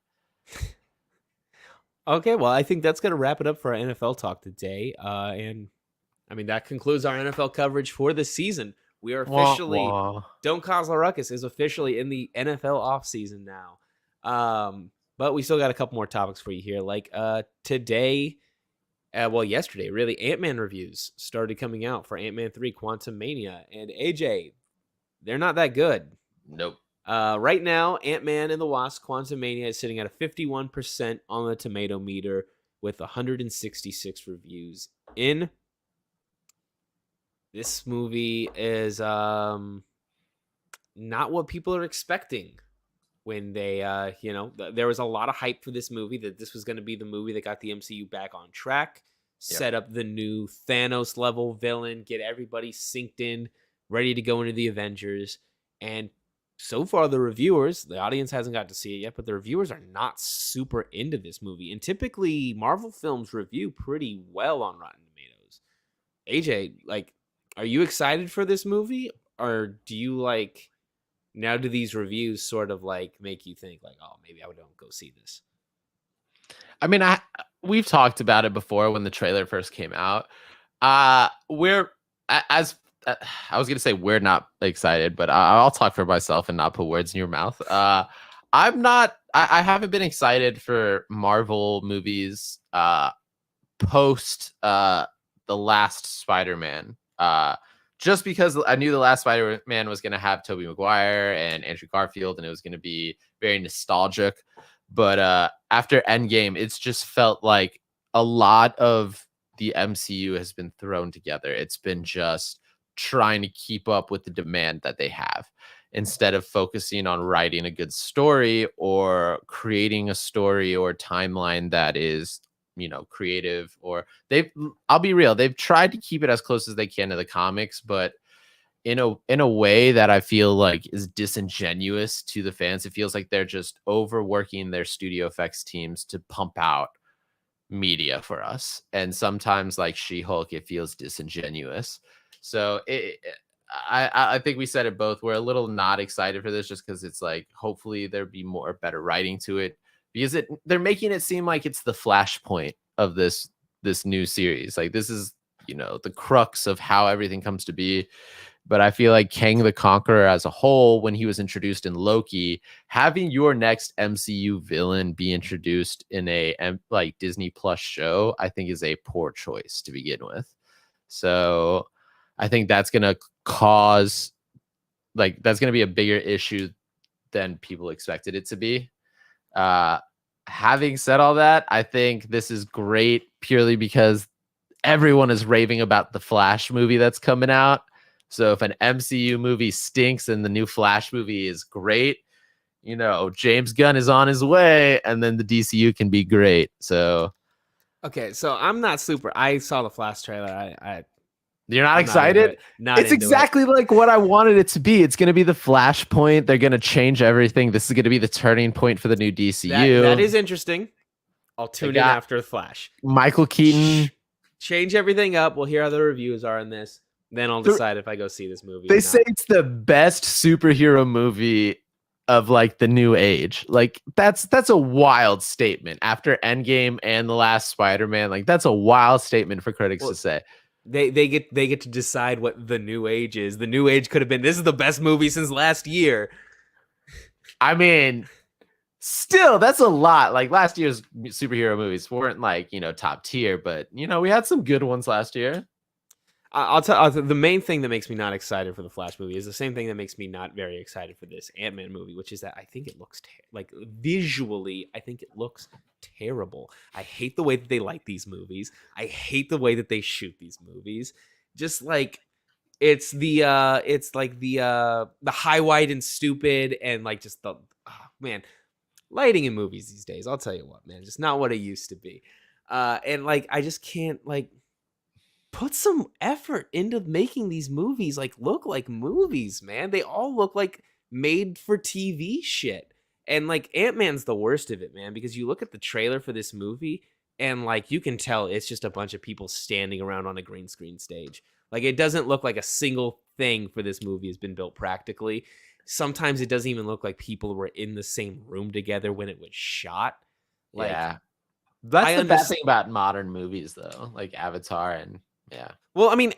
S5: Okay, well, I think that's going to wrap it up for our NFL talk today. And I mean, that concludes our NFL coverage for the season. We are officially, Don't Khahs Ruckus is officially in the NFL offseason now. But we still got a couple more topics for you here. Like today, yesterday, really, Antman reviews started coming out for Antman 3 Quantumania. And AJ, they're not that good.
S6: Nope.
S5: Right now, Antman and the Wasp Quantumania is sitting at a 51% on the tomato meter with 166 reviews in. This movie is not what people are expecting when they, there was a lot of hype for this movie, that this was going to be the movie that got the MCU back on track, set up the new Thanos level villain, get everybody synced in, ready to go into the Avengers. And so far, the audience hasn't got to see it yet, but the reviewers are not super into this movie. And typically, Marvel films review pretty well on Rotten Tomatoes. AJ, are you excited for this movie? Or do you now do these reviews sort of make you think oh, maybe I don't go see this?
S6: I mean, we've talked about it before when the trailer first came out. I was going to say we're not excited, but I'll talk for myself and not put words in your mouth. I haven't been excited for Marvel movies post the last Spider-Man. Just because I knew the last Spider-Man was going to have Tobey Maguire and Andrew Garfield, and it was going to be very nostalgic. But after Endgame, it's just felt like a lot of the MCU has been thrown together. It's been just trying to keep up with the demand that they have, instead of focusing on writing a good story or creating a story or timeline that is, creative. Or I'll be real, they've tried to keep it as close as they can to the comics, but in a way that I feel like is disingenuous to the fans. It feels like they're just overworking their studio effects teams to pump out media for us. And sometimes, like She-Hulk, it feels disingenuous. So I think we said it both. We're a little not excited for this, just because it's hopefully there'd be better writing to it, because they're making it seem like it's the flashpoint of this new series. This is the crux of how everything comes to be. But I feel like Kang the Conqueror as a whole, when he was introduced in Loki, having your next MCU villain be introduced in a like Disney Plus show, I think is a poor choice to begin with. So I think that's going to cause, like, that's going to be a bigger issue than people expected it to be. Having said all that, I think this is great purely because everyone is raving about the Flash movie that's coming out. So if an MCU movie stinks and the new Flash movie is great, James Gunn is on his way, and then the DCU can be great. So
S5: okay, so I'm not super. I saw the Flash trailer.
S6: You're not excited? It's exactly like what I wanted it to be. It's going to be the Flashpoint. They're going to change everything. This is going to be the turning point for the new DCU.
S5: That is interesting. I'll tune in after the Flash.
S6: Michael Keaton.
S5: Change everything up. We'll hear how the reviews are in this. Then I'll decide if I go see this movie.
S6: They say it's the best superhero movie of like the new age. Like that's a wild statement after Endgame and the last Spider-Man. Like that's a wild statement for critics to say.
S5: They get to decide what the new age is. The new age could have been, this is the best movie since last year.
S6: I mean, still, that's a lot. Like last year's superhero movies weren't like, top tier, but we had some good ones last year.
S5: I'll tell the main thing that makes me not excited for the Flash movie is the same thing that makes me not very excited for this Antman movie, which is that I think it looks visually, I think it looks terrible. I hate the way that they light these movies. I hate the way that they shoot these movies. Just like it's the high, wide, and stupid, and like just the lighting in movies these days. I'll tell you what, man, just not what it used to be. And like I just can't like. Put some effort into making these movies like look like movies, man. They all look like made for TV shit. And like Ant-Man's the worst of it, man, because you look at the trailer for this movie and like you can tell it's just a bunch of people standing around on a green screen stage. Like it doesn't look like a single thing for this movie has been built practically. Sometimes it doesn't even look like people were in the same room together when it was shot. Like,
S6: yeah. That's the best thing about modern movies though, like Avatar and yeah.
S5: Well, I mean,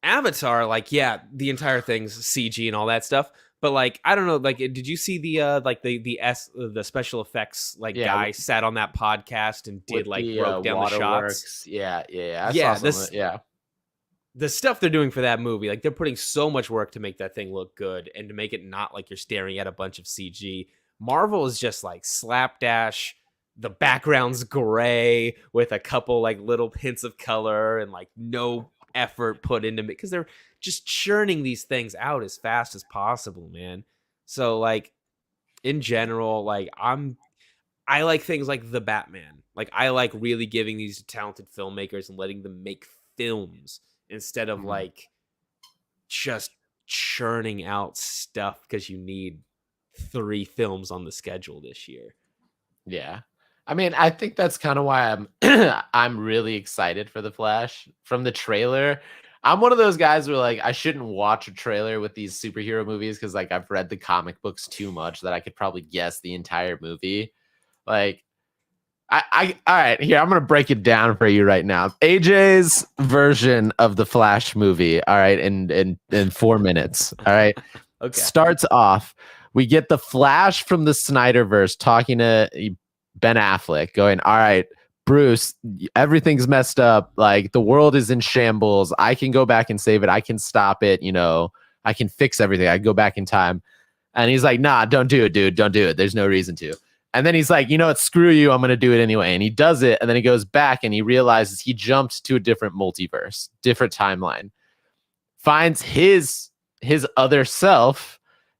S5: Avatar, like, yeah, the entire thing's CG and all that stuff. But like, I don't know, like, did you see the special effects guy sat on that podcast and did broke down the shots?
S6: Yeah.
S5: The stuff they're doing for that movie, like they're putting so much work to make that thing look good and to make it not like you're staring at a bunch of CG. Marvel is just like slapdash. The background's gray with a couple like little hints of color and like no effort put into it because they're just churning these things out as fast as possible, man. So like in general, like I like things like The Batman. Like I like really giving these talented filmmakers and letting them make films instead of like just churning out stuff because you need 3 films on the schedule this year.
S6: Yeah. I mean, I think that's kind of why I'm really excited for The Flash. From the trailer, I'm one of those guys where like I shouldn't watch a trailer with these superhero movies because like I've read the comic books too much that I could probably guess the entire movie. Like, I all right, here I'm gonna break it down for you right now. AJ's version of the Flash movie, all right, in 4 minutes. All right.
S5: Okay.
S6: Starts off, we get the Flash from the Snyderverse talking to Ben Affleck going, all right, Bruce, everything's messed up. Like the world is in shambles. I can go back and save it. I can stop it. I can fix everything. I can go back in time. And he's like, nah, don't do it, dude. Don't do it. There's no reason to. And then he's like, you know what? Screw you. I'm going to do it anyway. And he does it. And then he goes back and he realizes he jumped to a different multiverse, different timeline, finds his other self.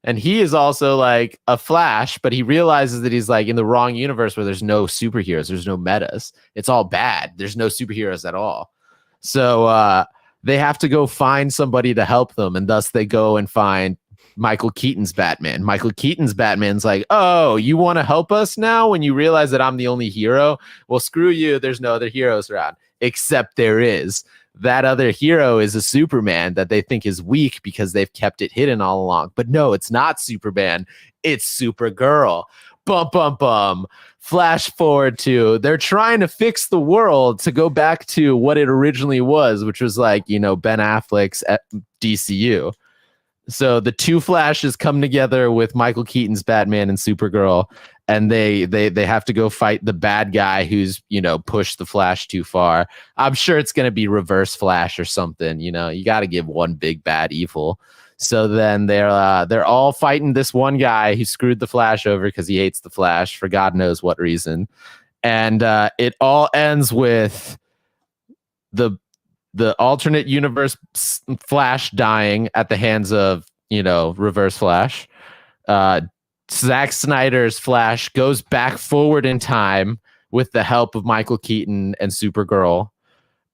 S6: And he is also like a Flash, but he realizes that he's like in the wrong universe where there's no superheroes. There's no metas. It's all bad. There's no superheroes at all. So they have to go find somebody to help them. And thus they go and find Michael Keaton's Batman. Michael Keaton's Batman's like, oh, you want to help us now when you realize that I'm the only hero? Well, screw you. There's no other heroes around. Except there is. That other hero is a Superman that they think is weak because they've kept it hidden all along. But no, it's not Superman. It's Supergirl. bum bum bum. Flash forward to they're trying to fix the world to go back to what it originally was, which was like, Ben Affleck's at DCU. So the two Flashes come together with Michael Keaton's Batman and Supergirl, and they have to go fight the bad guy who's pushed the Flash too far. I'm sure it's gonna be Reverse Flash or something. You got to give one big bad evil. So then they're all fighting this one guy who screwed the Flash over because he hates the Flash for God knows what reason, and it all ends with the alternate universe Flash dying at the hands of, Reverse Flash. Zack Snyder's Flash goes back forward in time with the help of Michael Keaton and Supergirl.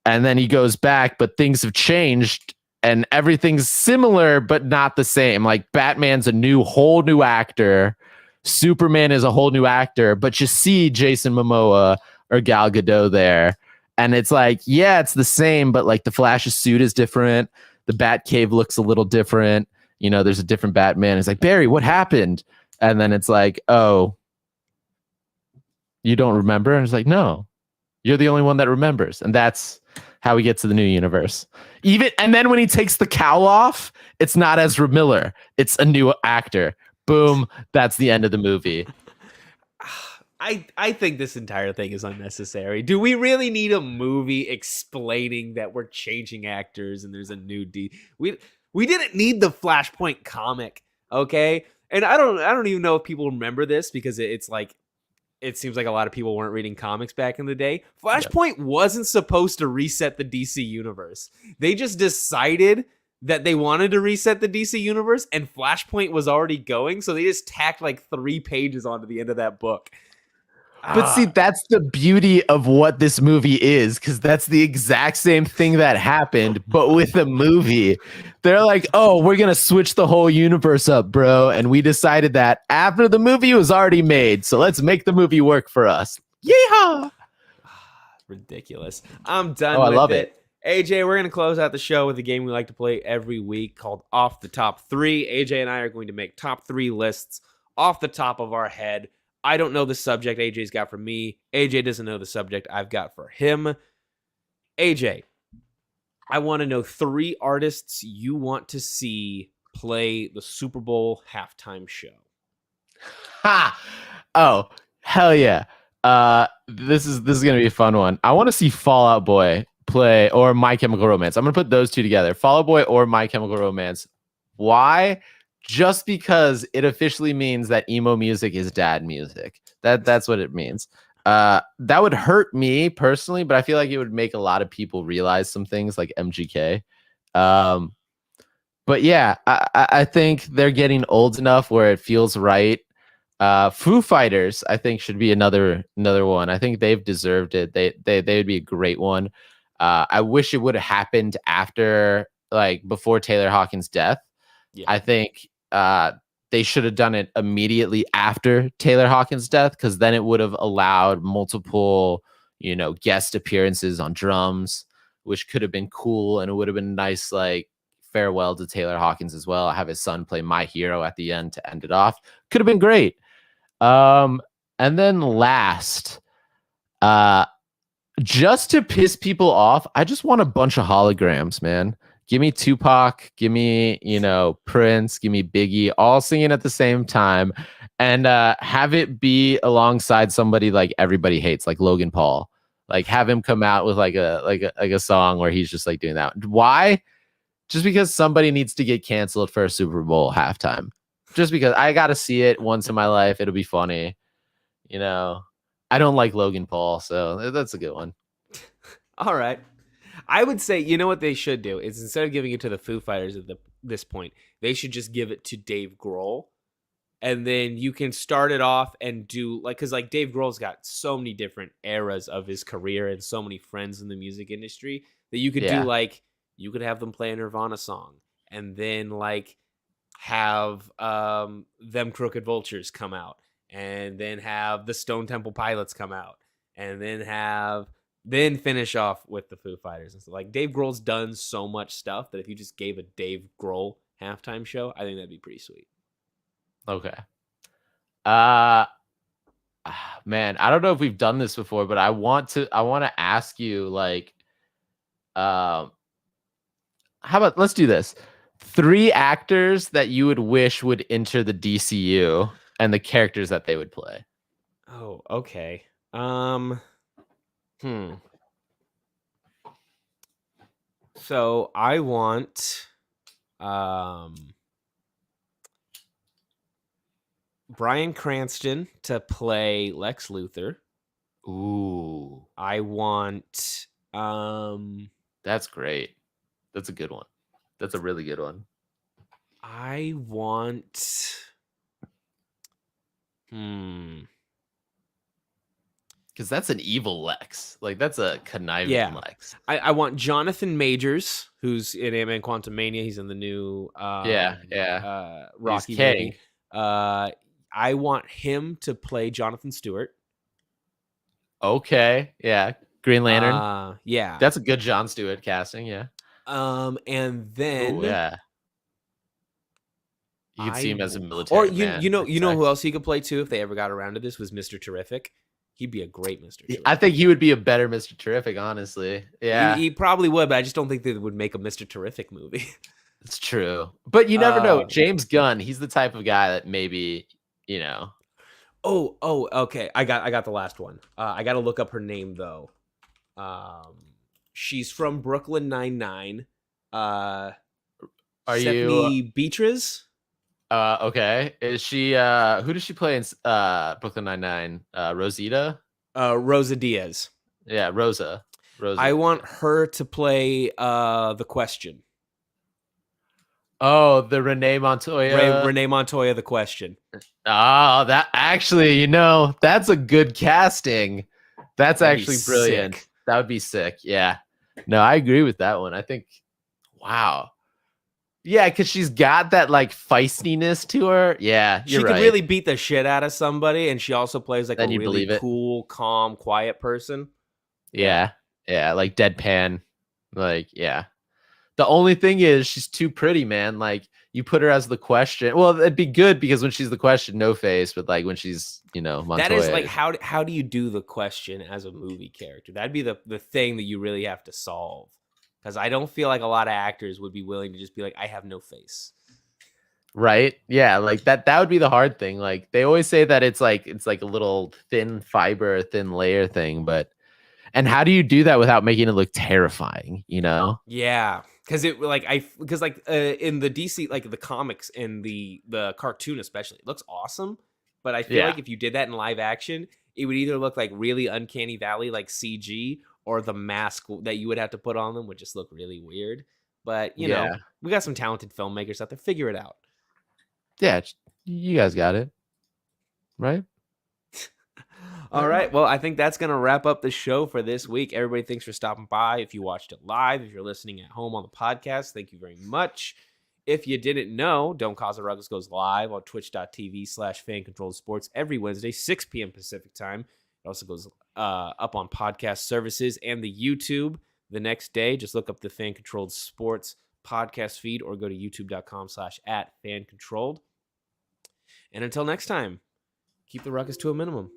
S6: And then he goes back, but things have changed and everything's similar, but not the same. Like Batman's a whole new actor. Superman is a whole new actor, but you see Jason Momoa or Gal Gadot there. And it's like, yeah, it's the same, but like the Flash's suit is different. The Batcave looks a little different. There's a different Batman. It's like, Barry, what happened? And then it's like, oh, you don't remember? And it's like, no, you're the only one that remembers. And that's how we get to the new universe. And then when he takes the cowl off, it's not Ezra Miller. It's a new actor. Boom. That's the end of the movie.
S5: I think this entire thing is unnecessary. Do we really need a movie explaining that we're changing actors and there's a new We didn't need the Flashpoint comic, okay? And I don't even know if people remember this because it's like it seems like a lot of people weren't reading comics back in the day. Flashpoint wasn't supposed to reset the DC universe. They just decided that they wanted to reset the DC universe and Flashpoint was already going, so they just tacked like 3 pages onto the end of that book.
S6: But see, that's the beauty of what this movie is, because that's the exact same thing that happened, but with a movie. They're like, oh, we're going to switch the whole universe up, bro. And we decided that after the movie was already made. So let's make the movie work for us. Yeehaw!
S5: Ridiculous. I'm done
S6: I
S5: with
S6: love
S5: it. AJ, we're going to close out the show with a game we like to play every week called Off the Top 3. AJ and I are going to make top 3 lists off the top of our head. I don't know the subject AJ's got for me. AJ doesn't know the subject I've got for him. AJ, I want to know 3 artists you want to see play the Super Bowl halftime show.
S6: Ha! Oh, hell yeah. This is going to be a fun one. I want to see Fall Out Boy play or My Chemical Romance. I'm going to put those two together. Fall Out Boy or My Chemical Romance. Why? Just because it officially means that emo music is dad music. That's what it means. That would hurt me personally, but I feel like it would make a lot of people realize some things like MGK. But yeah, I think they're getting old enough where it feels right. Foo Fighters, I think, should be another one. I think they've deserved it. They would be a great one. I wish it would have happened before Taylor Hawkins' death. Yeah. I think they should have done it immediately after Taylor Hawkins' death, because then it would have allowed multiple, guest appearances on drums, which could have been cool, and it would have been nice, farewell to Taylor Hawkins as well. Have his son play My Hero at the end to end it off. Could have been great. And then last, just to piss people off, I just want a bunch of holograms, man. Give me Tupac, give me, Prince, give me Biggie, all singing at the same time, and have it be alongside somebody like everybody hates, like Logan Paul. Like, have him come out with like a song where he's just doing that. Why? Just because somebody needs to get canceled for a Super Bowl halftime. Just because I got to see it once in my life. It'll be funny. I don't like Logan Paul, so that's a good one.
S5: All right. I would say, what they should do is, instead of giving it to the Foo Fighters at this point, they should just give it to Dave Grohl. And then you can start it off and do, because Dave Grohl's got so many different eras of his career and so many friends in the music industry that you could do, you could have them play a Nirvana song and then, have Them Crooked Vultures come out, and then have the Stone Temple Pilots come out, and then finish off with the Foo Fighters. And so, Dave Grohl's done so much stuff that if you just gave a Dave Grohl halftime show, I think that'd be pretty sweet.
S6: Okay. Man, I don't know if we've done this before, but I want to ask you, like, how about let's do this. 3 actors that you would wish would enter the DCU and the characters that they would play.
S5: Oh, okay. So I want Bryan Cranston to play Lex Luthor.
S6: Ooh,
S5: I want
S6: that's great. That's a good one. That's a really good one.
S5: I want
S6: Because that's an evil Lex. Like, that's a conniving Lex.
S5: I want Jonathan Majors, who's in Antman Quantumania. He's in the new Rocky
S6: He's King.
S5: movie. I want him to play Jonathan Stewart.
S6: Okay, yeah. Green Lantern.
S5: Yeah.
S6: That's a good Jon Stewart casting, yeah.
S5: And then
S6: Ooh, yeah. You can see him as a military man.
S5: You know who else he could play too if they ever got around to this was Mr. Terrific. He'd be a great Mr. Terrific.
S6: I think he would be a better Mr. Terrific, honestly. Yeah.
S5: He probably would, but I just don't think they would make a Mr. Terrific movie.
S6: It's true. But you never know. James Gunn, he's the type of guy that maybe, you know.
S5: Oh, okay. I got the last one. I got to look up her name though. She's from Brooklyn Nine-Nine.
S6: Are
S5: Stephanie
S6: you
S5: Beatriz?
S6: Okay. Is she who does she play in Brooklyn Nine-Nine? Rosita?
S5: Rosa Diaz.
S6: Yeah, Rosa.
S5: I want her to play The Question.
S6: Oh, the Renee Montoya.
S5: Renee Montoya, The Question.
S6: Oh, that actually, that's a good casting. That's actually brilliant.
S5: Sick.
S6: That would be sick. Yeah. No, I agree with that one. I think, wow. Yeah, because she's got that like feistiness to her. Yeah,
S5: she could really beat the shit out of somebody, and she also plays like
S6: then
S5: a really cool, calm, quiet person.
S6: Yeah, like deadpan. Like, yeah. The only thing is she's too pretty, man. Like, you put her as the Question. Well, it'd be good because when she's the Question, no face. But like when she's, Montoya.
S5: That is like how do you do the Question as a movie character? That'd be the thing that you really have to solve. Because I don't feel like a lot of actors would be willing to just be like, I have no face.
S6: Right? Yeah, like that would be the hard thing. Like they always say that it's like a little thin fiber, thin layer thing, and how do you do that without making it look terrifying,
S5: Yeah. Because in the DC, like the comics and the cartoon especially, it looks awesome. But I feel like if you did that in live action, it would either look like really Uncanny Valley, like CG, or the mask that you would have to put on them would just look really weird. But, you know, we got some talented filmmakers out there. Figure it out.
S6: Yeah, you guys got it. Right?
S5: All right. Well, I think that's going to wrap up the show for this week. Everybody, thanks for stopping by. If you watched it live, if you're listening at home on the podcast, thank you very much. If you didn't know, Don't Khahs Ruckus goes live on twitch.tv/fancontrolledsports every Wednesday, 6 p.m. Pacific time. It also goes up on podcast services and the YouTube the next day. Just look up the Fan Controlled Sports podcast feed or go to youtube.com/@fancontrolled. And until next time, keep the ruckus to a minimum.